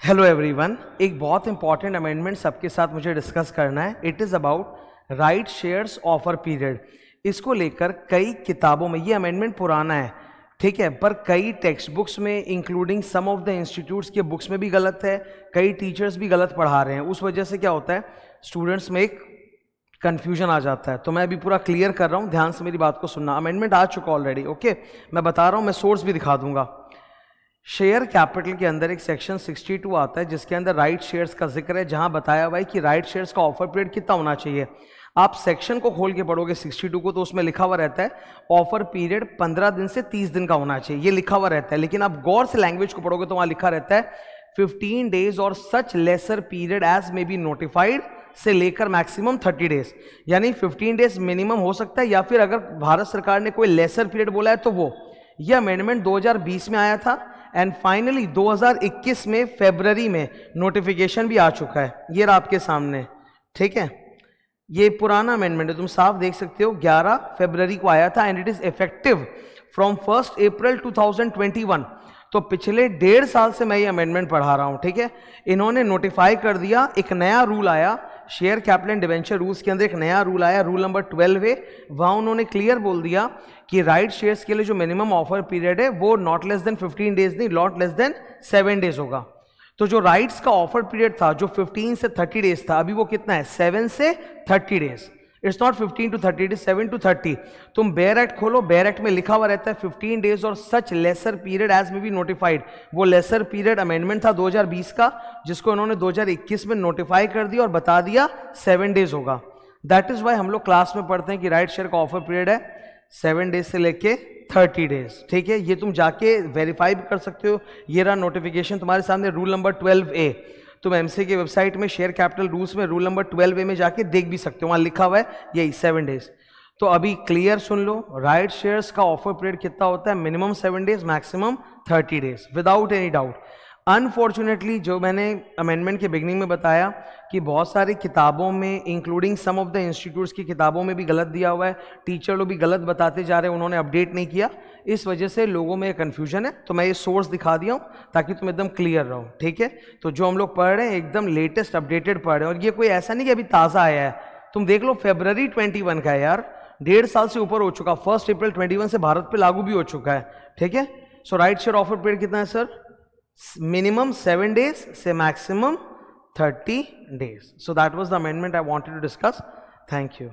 Hello everyone, एक बहुत important amendment सबके साथ मुझे डिस्कस करना है। It is about right shares offer period. इसको लेकर कई किताबों में, ये अमेंडमेंट पुराना है ठीक है, पर कई टेक्स्ट बुक्स में including some of the institutes के बुक्स में भी गलत है, कई टीचर्स भी गलत पढ़ा रहे हैं। उस वजह से क्या होता है, स्टूडेंट्स में एक कन्फ्यूजन आ जाता है। तो मैं अभी पूरा क्लियर कर रहा हूँ, ध्यान से मेरी बात को सुनना। अमेंडमेंट आ चुका ऑलरेडी, ओके। मैं बता रहा हूँ, मैं सोर्स भी दिखा दूंगा। शेयर कैपिटल के अंदर एक सेक्शन 62 आता है जिसके अंदर राइट शेयर्स का जिक्र है, जहां बताया हुआ है कि राइट शेयर्स का ऑफर पीरियड कितना होना चाहिए। आप सेक्शन को खोल के पढ़ोगे 62 को, तो उसमें लिखा हुआ रहता है ऑफर पीरियड 15 दिन से 30 दिन का होना चाहिए, ये लिखा हुआ रहता है। लेकिन आप गौर से लैंग्वेज को पढ़ोगे तो वहां लिखा रहता है 15 डेज और such lesser period as may be notified से लेकर मैक्सिमम 30 डेज, यानी 15 डेज मिनिमम हो सकता है, या फिर अगर भारत सरकार ने कोई लेसर पीरियड बोला है तो वो। यह अमेंडमेंट 2020 में आया था एंड फाइनली 2021 में फरवरी में नोटिफिकेशन भी आ चुका है। ये रहा आपके सामने, ठीक है। ये पुराना अमेंडमेंट है, तुम साफ देख सकते हो, 11 फरवरी को आया था and it is effective from 1 अप्रैल 2021। तो पिछले 1.5 साल से मैं ये अमेंडमेंट पढ़ा रहा हूं, ठीक है। इन्होंने नोटिफाई कर दिया, एक नया रूल आया share capital and debenture rules के अंदर, एक नया रूल आया, रूल नंबर 12 है। वहां उन्होंने क्लियर बोल दिया कि राइट शेयर्स के लिए जो मिनिमम ऑफर पीरियड है वो नॉट लेस देन 15 डेज नहीं, नॉट लेस देन 7 डेज होगा। तो जो राइट्स का ऑफर पीरियड था जो 15 से 30 डेज था, अभी वो कितना है, 7 से 30 days. It's not 15 to 30, it is 7 to 30। तुम बेयर एक्ट खोलो, बेयर एक्ट में लिखा हुआ रहता है 15 डेज और सच लेसर पीरियड एज में बी नोटिफाइड। वो लेसर पीरियड अमेंडमेंट था 2020 का, जिसको उन्होंने 2021 में नोटिफाई कर दिया और बता दिया 7 डेज होगा। दैट इज वाई हम लोग क्लास में पढ़ते हैं कि राइट शेयर का ऑफर पीरियड है 7 डेज से लेके 30 डेज, ठीक है। ये तुम जाके वेरीफाई भी कर सकते हो। ये रहा नोटिफिकेशन तुम्हारे सामने, रूल नंबर 12A। तुम एमसी की वेबसाइट में शेयर कैपिटल रूल्स में रूल नंबर 12A में जाके देख भी सकते हो, वहां लिखा हुआ है यही 7 डेज। तो अभी क्लियर सुन लो, राइट शेयर्स का ऑफर पीरियड कितना होता है, minimum 7 days, maximum 30 days, without any doubt. Unfortunately जो मैंने अमेंडमेंट के बिगनिंग में बताया कि बहुत सारी किताबों में including some of the institutes की किताबों में भी गलत दिया हुआ है, टीचर लोग भी गलत बताते जा रहे हैं, उन्होंने अपडेट नहीं किया, इस वजह से लोगों में कन्फ्यूजन है। तो मैं ये सोर्स दिखा दिया हूँ ताकि तुम एकदम क्लियर रहो, ठीक है। तो जो हम लोग पढ़ रहे हैं एकदम लेटेस्ट अपडेटेड पढ़ रहे हैं, और ये कोई ऐसा नहीं कि अभी ताज़ा आया है। तुम देख लो फरवरी 21 का है यार, 1.5 साल से ऊपर हो चुका, 1 अप्रैल 21 से भारत पे लागू भी हो चुका है, ठीक है। सो राइट शेयर ऑफर पीरियड कितना है sir, minimum 7 days say maximum 30 days. So that was the amendment I wanted to discuss. Thank you.